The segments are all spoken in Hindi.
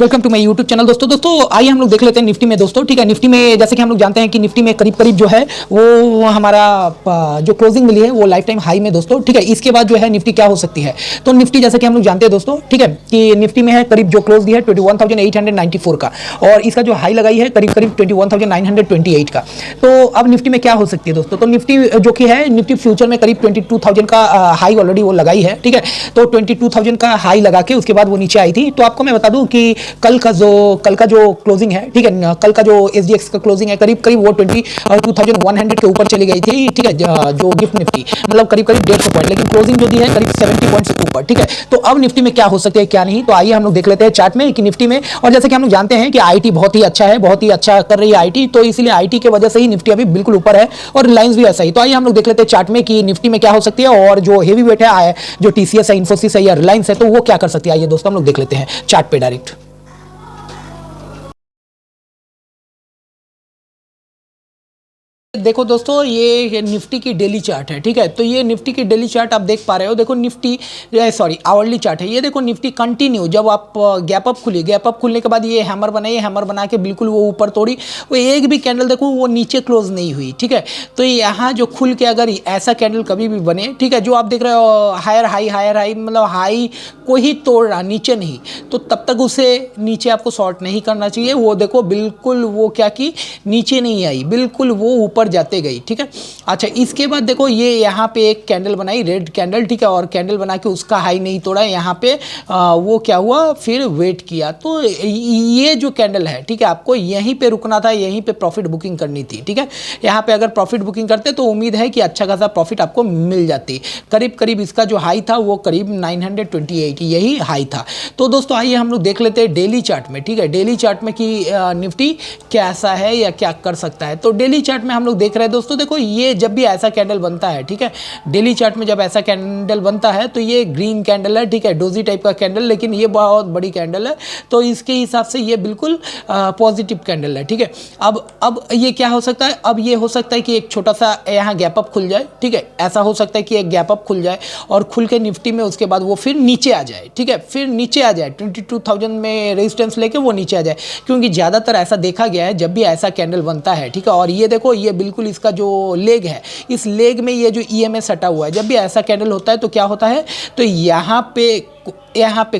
Welcome to my YouTube channel. दोस्तों आइए हम लोग देख लेते हैं निफ्टी में दोस्तों। ठीक है, निफ्टी में जैसे कि हम लोग जानते हैं कि निफ्टी में करीब करीब जो है वो हमारा जो क्लोजिंग मिली है वो लाइफ टाइम हाई में दोस्तों। ठीक है, इसके बाद जो है निफ्टी क्या हो सकती है, तो निफ्टी जैसे कि हम लोग जानते हैं दोस्तों, ठीक है, कि निफ्टी में है करीब जो क्लोज दिया है 21,894 का, और इसका जो हाई लगाई है करीब करीब 21,928 का। तो अब निफ्टी में क्या हो सकती है दोस्तों, तो निफ्टी जो कि है निफ्टी फ्यूचर में करीब 22,000 का हाई ऑलरेडी वो लगाई है। ठीक है, तो 22,000 का हाई लगा के उसके बाद वो नीचे आई थी। तो आपको मैं बता दूं कि कल का जो क्लोजिंग है, ठीक है, कल का जो SGX का क्लोजिंग है करीब करीब वो 22,100 के ऊपर चली गई थी। ठीक है, जो गिफ्ट निफ्टी मतलब करीब करीब 150 पॉइंट, लेकिन क्लोजिंग जो दी है करीब 70 पॉइंट से ऊपर। ठीक है, तो अब निफ्टी में क्या हो सकते हैं क्या नहीं, तो आइए हम लोग देख लेते हैं चार्ट में कि निफ्टी में। और जैसे कि हम लोग जानते हैं कि IT बहुत ही अच्छा है, बहुत ही अच्छा कर रही है IT, तो इसलिए IT की वजह से ही निफ्टी अभी बिल्कुल ऊपर है और रिलायंस भी ऐसा ही। तो आइए हम लोग देख लेते हैं चार्ट में कि निफ्टी में क्या हो सकती है, और जो हेवी वेट है जो TCS है, इन्फोसिस है या रिलायंस है, तो वो क्या कर सकती है। आइए दोस्तों हम लोग देख लेते हैं चार्ट पे डायरेक्ट। देखो दोस्तों, ये निफ्टी की डेली चार्ट है। ठीक है, तो ये निफ्टी की डेली चार्ट आप देख पा रहे हो। देखो निफ्टी आवरली चार्ट है। ये देखो निफ्टी कंटिन्यू जब आप गैप अप खुलने के बाद ये हैमर बना के बिल्कुल वो ऊपर तोड़ी, वो एक भी कैंडल देखो वो नीचे क्लोज नहीं हुई। ठीक है, तो यहाँ जो खुल के अगर ऐसा कैंडल कभी भी बने, ठीक है, जो आप देख रहे हो हायर हाई मतलब हाई को ही तोड़ रहा, नीचे नहीं, तो तब तक उसे नीचे आपको शॉर्ट नहीं करना चाहिए। वो देखो बिल्कुल वो क्या की नीचे नहीं आई, बिल्कुल वो ऊपर जाते गई। ठीक है, अच्छा इसके बाद देखो ये यहाँ पे एक कैंडल बनाई, रेड कैंडल। ठीक है, और कैंडल बना के उसका हाई नहीं तोड़ा, यहाँ पे वो क्या हुआ, फिर वेट किया। तो ये जो कैंडल है, ठीक है, आपको यहीं पे रुकना था, यहीं पे प्रॉफिट बुकिंग करनी थी। ठीक है, यहाँ पे अगर प्रॉफिट बुकिंग करते तो उम्मीद है कि अच्छा खासा प्रॉफिट आपको मिल जाती। करीब करीब इसका जो हाई था वो करीब 928 यही हाई था। तो दोस्तों आइए हम लोग देख लेते हैं डेली चार्ट में। ठीक है, डेली चार्ट में कि निफ्टी कैसा है या क्या कर सकता है। तो डेली चार्ट में हम लोग देख रहे हैं दोस्तों, देखो ये जब भी ऐसा कैंडल बनता है, ठीक है, डेली चार्ट में जब ऐसा कैंडल बनता है तो ये ग्रीन कैंडल है। ठीक है, डोजी टाइप का कैंडल, लेकिन ये बहुत बड़ी कैंडल है, तो इसके हिसाब से ये बिल्कुल पॉजिटिव कैंडल है। ठीक है, अब ये क्या हो सकता है, अब ये हो सकता है कि एक छोटा सा यहाँ गैप अप खुल जाए। ठीक है, ऐसा हो सकता है कि एक गैप अप खुल जाए और खुल के निफ्टी में उसके बाद वो फिर नीचे आ जाए। ठीक है, फिर नीचे आ जाए 22,000 में रेजिस्टेंस लेके वो नीचे आ जाए, क्योंकि ज़्यादातर ऐसा देखा गया है जब भी ऐसा कैंडल बनता है। ठीक है, और ये देखो ये बिल्कुल इसका जो लेग है, इस लेग में ये जो EMA सटा हुआ है, जब भी ऐसा कैंडल होता है तो क्या होता है, तो यहाँ पे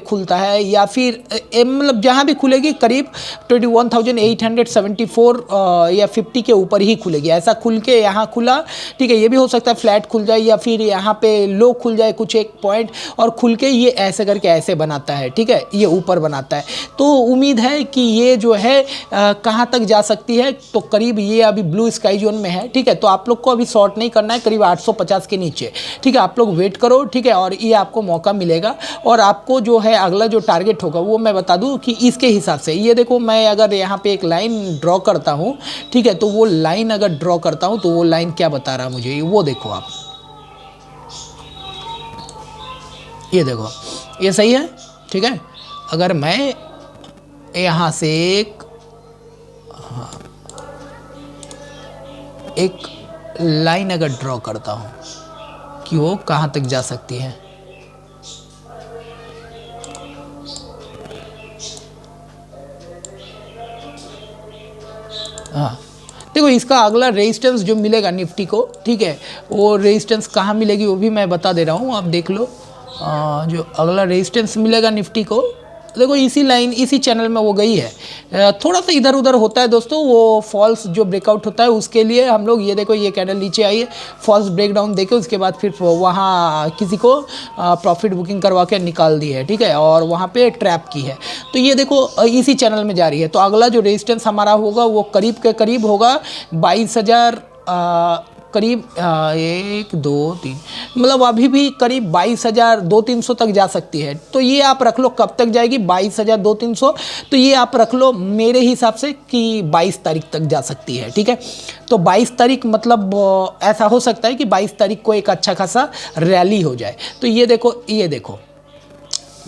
खुलता है या फिर मतलब जहाँ भी खुलेगी करीब 21,874 या 50 के ऊपर ही खुलेगी। ऐसा खुल के यहाँ खुला, ठीक है, ये भी हो सकता है फ्लैट खुल जाए या फिर यहाँ पे लो खुल जाए कुछ एक पॉइंट, और खुल के ये ऐसे करके ऐसे बनाता है। ठीक है, ये ऊपर बनाता है। तो उम्मीद है कि ये जो है कहाँ तक जा सकती है, तो करीब ये अभी ब्लू स्काई जोन में है। ठीक है, तो आप लोग को अभी शॉर्ट नहीं करना है, करीब 850 के नीचे। ठीक है, आप लोग वेट करो। ठीक है, और ये आपको मौका मिलेगा, और आपको जो है अगला जो टारगेट होगा वो मैं बता दूं कि इसके हिसाब से, ये देखो मैं अगर यहाँ पे एक लाइन ड्रॉ करता हूँ, ठीक है, तो वो लाइन अगर ड्रॉ करता हूँ तो वो लाइन क्या बता रहा है मुझे, वो देखो आप, ये देखो ये सही है। ठीक है, अगर मैं यहाँ से एक लाइन अगर ड्रॉ करता हूँ कि वो कहाँ तक जा सकती है, हाँ देखो इसका अगला रेजिस्टेंस जो मिलेगा निफ्टी को, ठीक है, वो रेजिस्टेंस कहाँ मिलेगी वो भी मैं बता दे रहा हूँ, आप देख लो। जो अगला रेजिस्टेंस मिलेगा निफ्टी को, देखो इसी लाइन इसी चैनल में वो गई है। थोड़ा सा इधर उधर होता है दोस्तों, वो फॉल्स जो ब्रेकआउट होता है उसके लिए हम लोग, ये देखो ये कैंडल नीचे आई है, फॉल्स ब्रेकडाउन देके उसके बाद फिर वहाँ किसी को प्रॉफिट बुकिंग करवा के निकाल दी है। ठीक है, और वहाँ पे ट्रैप की है। तो ये देखो इसी चैनल में जा रही है। तो अगला जो रेजिस्टेंस हमारा होगा वो करीब के करीब होगा 22,000 करीब 1 2 3 मतलब अभी भी करीब 22,200-300 तक जा सकती है। तो ये आप रख लो कब तक जाएगी, 22,200-300, तो ये आप रख लो मेरे हिसाब से कि 22 तारीख तक जा सकती है। ठीक है, तो 22 तारीख मतलब ऐसा हो सकता है कि 22 तारीख को एक अच्छा खासा रैली हो जाए। तो ये देखो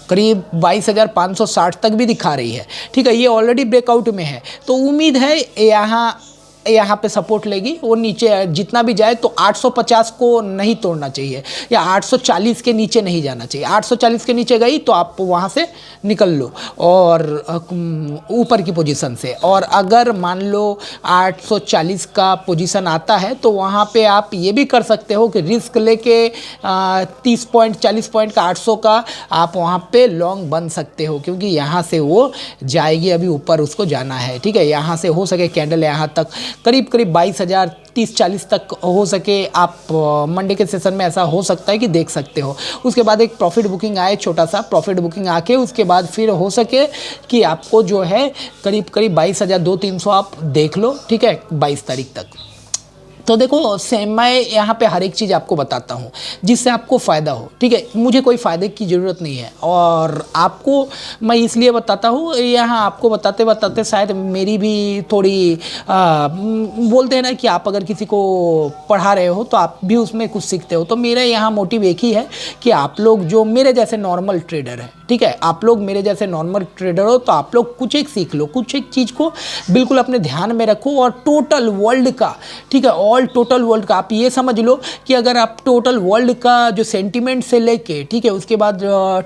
करीब 22,560 तक भी दिखा रही है। ठीक है, ये ऑलरेडी ब्रेकआउट में है, तो उम्मीद है यहाँ यहाँ पे सपोर्ट लेगी, वो नीचे जितना भी जाए तो 850 को नहीं तोड़ना चाहिए या 840 के नीचे नहीं जाना चाहिए। 840 के नीचे गई तो आप वहाँ से निकल लो और ऊपर की पोजीशन से। और अगर मान लो 840 का पोजीशन आता है तो वहाँ पे आप ये भी कर सकते हो कि रिस्क लेके 30 पॉइंट 40 पॉइंट का 800 का आप वहाँ पे लॉन्ग बन सकते हो, क्योंकि यहाँ से वो जाएगी, अभी ऊपर उसको जाना है। ठीक है, यहाँ से हो सके कैंडल यहाँ तक करीब करीब 22,000 30-40 तक हो सके, आप मंडे के सेशन में ऐसा हो सकता है कि देख सकते हो। उसके बाद एक प्रॉफिट बुकिंग आए, छोटा सा प्रॉफिट बुकिंग आके उसके बाद फिर हो सके कि आपको जो है करीब करीब 22,200-300 आप देख लो। ठीक है, 22 तारीख तक। तो देखो मैं यहाँ पे हर एक चीज़ आपको बताता हूँ जिससे आपको फ़ायदा हो। ठीक है, मुझे कोई फ़ायदे की ज़रूरत नहीं है और आपको मैं इसलिए बताता हूँ, यहाँ आपको बताते बताते शायद मेरी भी थोड़ी बोलते हैं ना कि आप अगर किसी को पढ़ा रहे हो तो आप भी उसमें कुछ सीखते हो। तो मेरा यहाँ मोटिव एक ही है कि आप लोग जो मेरे जैसे नॉर्मल ट्रेडर हैं, ठीक है, आप लोग मेरे जैसे नॉर्मल ट्रेडर हो तो आप लोग कुछ एक सीख लो, कुछ एक चीज़ को बिल्कुल अपने ध्यान में रखो और टोटल वर्ल्ड का, ठीक है, ऑल टोटल वर्ल्ड का आप ये समझ लो कि अगर आप टोटल वर्ल्ड का जो सेंटीमेंट से लेके, ठीक है, उसके बाद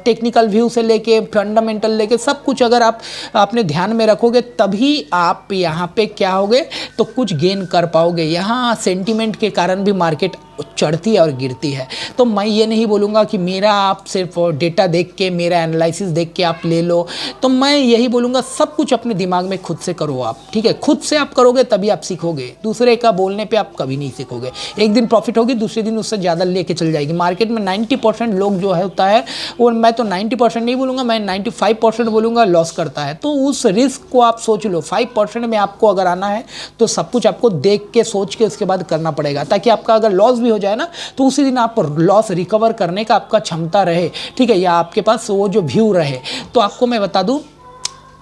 टेक्निकल व्यू से लेके फंडामेंटल लेके सब कुछ अगर आप अपने ध्यान में रखोगे तभी आप यहाँ पे क्या होगे तो कुछ गेन कर पाओगे। यहाँ सेंटीमेंट के कारण भी मार्केट चढ़ती है और गिरती है। तो मैं ये नहीं बोलूँगा कि मेरा आप सिर्फ डेटा देख के, मेरा एनालिसिस देख के आप ले लो। तो मैं यही बोलूँगा सब कुछ अपने दिमाग में खुद से करो आप, ठीक है, खुद से आप करोगे तभी आप सीखोगे। दूसरे का बोलने पे आप कभी नहीं सीखोगे। एक दिन प्रॉफिट होगी, दूसरे दिन उससे ज़्यादा लेके चल जाएगी। मार्केट में 90% लोग जो है होता है, और मैं तो 90% नहीं बोलूँगा, मैं 95% बोलूँगा, लॉस करता है। तो उस रिस्क को आप सोच लो। 5% में आपको अगर आना है तो सब कुछ आपको देख के सोच के उसके बाद करना पड़ेगा, ताकि आपका अगर लॉस हो जाए ना तो उसी दिन आप लॉस रिकवर करने का आपका क्षमता रहे, ठीक है, या आपके पास वो जो व्यू रहे। तो आपको मैं बता दूं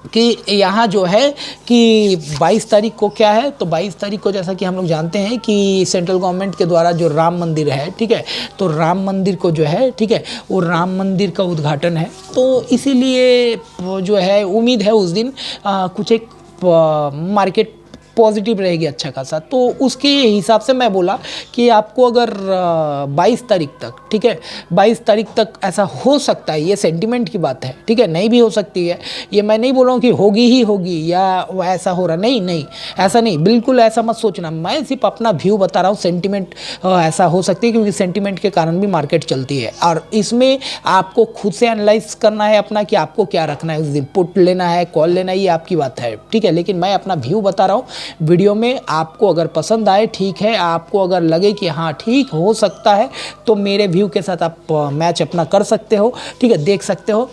कि यहाँ जो है कि 22 तारीख को क्या है, तो 22 तारीख को जैसा कि हम लोग जानते हैं कि सेंट्रल गवर्नमेंट के द्वारा जो राम मंदिर है, ठीक है, तो राम मंदिर को जो है, ठीक है, वो राम मंदिर का उद्घाटन है। तो इसीलिए जो है उम्मीद है उस दिन कुछ एक मार्केट पॉजिटिव रहेगी अच्छा खासा। तो उसके हिसाब से मैं बोला कि आपको अगर 22 तारीख तक, ठीक है, 22 तारीख तक ऐसा हो सकता है, ये सेंटिमेंट की बात है, ठीक है, नहीं भी हो सकती है। ये मैं नहीं बोल रहा हूँ कि होगी ही होगी या ऐसा हो रहा, नहीं नहीं, ऐसा नहीं, बिल्कुल ऐसा मत सोचना। मैं सिर्फ अपना व्यू बता रहा हूँ। सेंटिमेंट ऐसा हो सकती है क्योंकि सेंटिमेंट के कारण भी मार्केट चलती है, और इसमें आपको खुद से एनालाइज करना है अपना कि आपको क्या रखना है उस दिन, पुट लेना है, कॉल लेना है, ये आपकी बात है, ठीक है। लेकिन मैं अपना व्यू बता रहा हूँ वीडियो में। आपको अगर पसंद आए ठीक है, आपको अगर लगे कि हाँ ठीक हो सकता है तो मेरे व्यू के साथ आप मैच अपना कर सकते हो, ठीक है, देख सकते हो।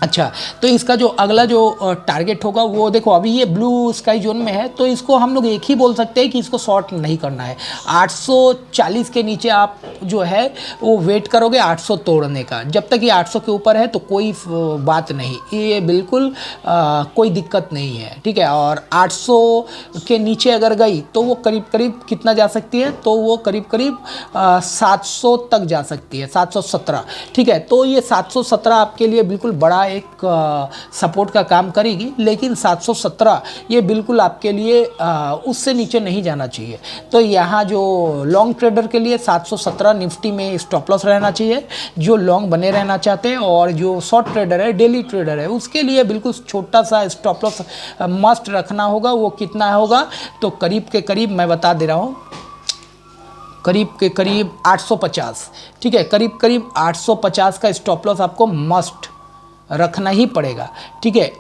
अच्छा, तो इसका जो अगला जो टारगेट होगा वो देखो, अभी ये ब्लू स्काई जोन में है, तो इसको हम लोग एक ही बोल सकते हैं कि इसको शॉर्ट नहीं करना है। 840 के नीचे आप जो है वो वेट करोगे 800 तोड़ने का। जब तक ये 800 के ऊपर है तो कोई बात नहीं, ये बिल्कुल कोई दिक्कत नहीं है, ठीक है। और 800 के नीचे अगर गई तो वो करीब करीब कितना जा सकती है, तो वो करीब करीब 700 तक जा सकती है, 717, ठीक है। तो ये 717 आपके लिए बिल्कुल बड़ा एक सपोर्ट का काम करेगी, लेकिन 717 ये बिल्कुल आपके लिए उससे नीचे नहीं जाना चाहिए। तो यहाँ जो लॉन्ग ट्रेडर के लिए 717 निफ्टी में स्टॉप लॉस रहना चाहिए, जो लॉन्ग बने रहना चाहते हैं, और जो शॉर्ट ट्रेडर है, डेली ट्रेडर है, उसके लिए बिल्कुल छोटा सा स्टॉप लॉस मस्ट रखना होगा। वो कितना होगा, तो करीब के करीब मैं बता दे रहा हूँ, करीब के करीब 850, ठीक है, करीब करीब 850 का स्टॉप लॉस आपको मस्ट रखना ही पड़ेगा, ठीक है।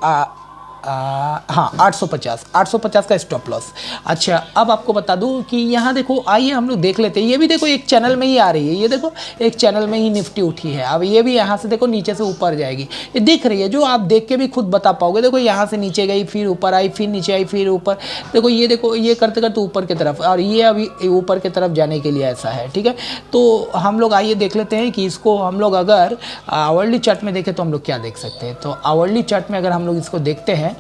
हाँ, 850 का स्टॉप लॉस। अच्छा, अब आपको बता दूं कि यहाँ देखो, आइए हम लोग देख लेते हैं। ये भी देखो एक चैनल में ही आ रही है, ये देखो एक चैनल में ही निफ्टी उठी है। अब ये भी यहाँ से देखो नीचे से ऊपर जाएगी, ये दिख रही है, जो आप देख के भी खुद बता पाओगे। देखो यहाँ से नीचे गई, फिर ऊपर आई, फिर नीचे आई, फिर ऊपर। देखो ये देखो, ये करते करते ऊपर की तरफ, और ये अभी ऊपर की तरफ जाने के लिए ऐसा है, ठीक है। तो हम लोग आइए देख लेते हैं कि इसको हम लोग अगर आवरली चार्ट में देखें तो हम लोग क्या देख सकते हैं। तो आवरली चार्ट में अगर हम लोग इसको देखते हैं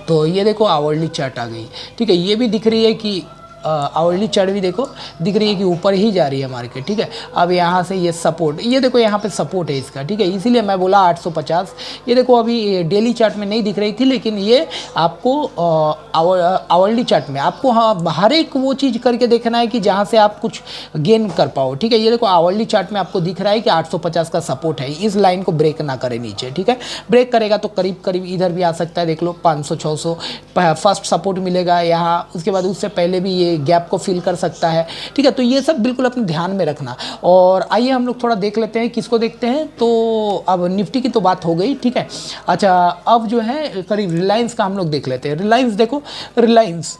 तो ये देखो आवरली चार्ट आ गई, ठीक है। ये भी दिख रही है कि आवरली चार्ट भी देखो दिख रही है कि ऊपर ही जा रही है मार्केट, ठीक है। अब यहाँ से ये सपोर्ट, ये देखो यहाँ पे सपोर्ट है इसका, ठीक है, इसीलिए मैं बोला 850। ये देखो अभी डेली चार्ट में नहीं दिख रही थी, लेकिन ये आपको आवरली चार्ट में आपको हर एक वो चीज़ करके देखना है कि जहाँ से आप कुछ गेन कर पाओ, ठीक है। ये देखो आवरली चार्ट में आपको दिख रहा है कि 850 का सपोर्ट है, इस लाइन को ब्रेक ना करे नीचे, ठीक है। ब्रेक करेगा तो करीब करीब इधर भी आ सकता है, देख लो 500-600 फर्स्ट सपोर्ट मिलेगा यहाँ, उसके बाद उससे पहले भी ये गैप को फिल कर सकता है, ठीक है। तो ये सब बिल्कुल अपने ध्यान में रखना। और आइए हम लोग थोड़ा देख लेते हैं, किसको देखते हैं। तो अब निफ्टी की तो बात हो गई, ठीक है। अच्छा, अब जो है करीब रिलायंस का हम लोग देख लेते हैं। रिलायंस देखो, रिलायंस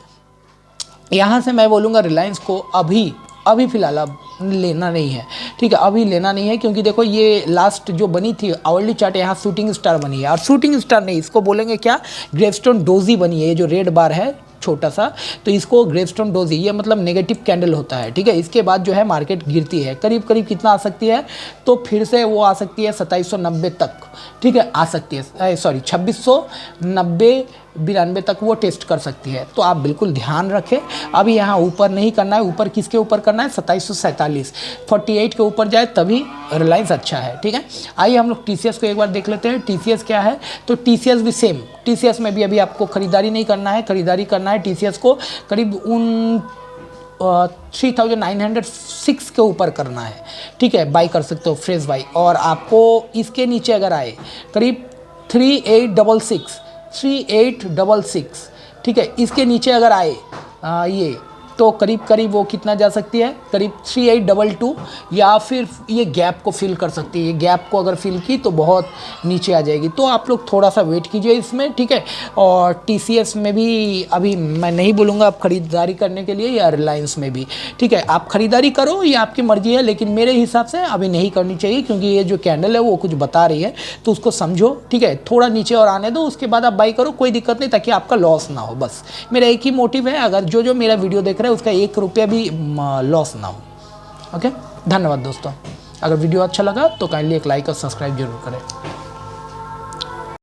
यहाँ से मैं बोलूँगा रिलायंस को अभी फ़िलहाल अब लेना नहीं है, ठीक है, अभी लेना नहीं है, क्योंकि देखो ये लास्ट जो बनी थी आवरली चार्ट, यहाँ शूटिंग स्टार बनी है, और शूटिंग स्टार नहीं, इसको बोलेंगे क्या, ग्रेवस्टोन डोजी बनी है। ये जो रेड बार है छोटा सा, तो इसको ग्रेवस्टोन डोजी, ये मतलब नेगेटिव कैंडल होता है, ठीक है। इसके बाद जो है मार्केट गिरती है, करीब करीब कितना आ सकती है, तो फिर से वो आ सकती है 2790 तक, ठीक है, आ सकती है, सॉरी 2690-92 तक वो टेस्ट कर सकती है। तो आप बिल्कुल ध्यान रखें, अभी यहाँ ऊपर नहीं करना है। ऊपर किसके ऊपर करना है, 2747, 48 के ऊपर जाए तभी रिलायंस अच्छा है, ठीक है। आइए हम लोग TCS को एक बार देख लेते हैं। TCS क्या है, तो TCS भी सेम, TCS में भी अभी आपको खरीदारी नहीं करना है, खरीदारी करना है TCS को करीब 3906 के ऊपर करना है, ठीक है, बाई कर सकते हो, फ्रेश बाई। और आपको इसके नीचे अगर आए करीब 3866, ठीक है, इसके नीचे अगर आए ये, तो करीब करीब वो कितना जा सकती है, करीब 3822, या फिर ये गैप को फिल कर सकती है। ये गैप को अगर फिल की तो बहुत नीचे आ जाएगी, तो आप लोग थोड़ा सा वेट कीजिए इसमें, ठीक है। और TCS में भी अभी मैं नहीं बोलूँगा आप खरीदारी करने के लिए, या रिलायंस में भी, ठीक है, आप खरीदारी करो, ये आपकी मर्जी है, लेकिन मेरे हिसाब से अभी नहीं करनी चाहिए, क्योंकि ये जो कैंडल है वो कुछ बता रही है, तो उसको समझो, ठीक है। थोड़ा नीचे और आने दो, उसके बाद आप बाई करो, कोई दिक्कत नहीं, ताकि आपका लॉस ना हो। बस मेरा एक ही मोटिव है, अगर जो मेरा वीडियो देख रहे हैं उसका 1 रुपया भी लॉस ना हो। ओके, धन्यवाद दोस्तों। अगर वीडियो अच्छा लगा तो काइंडली एक लाइक और सब्सक्राइब जरूर करें।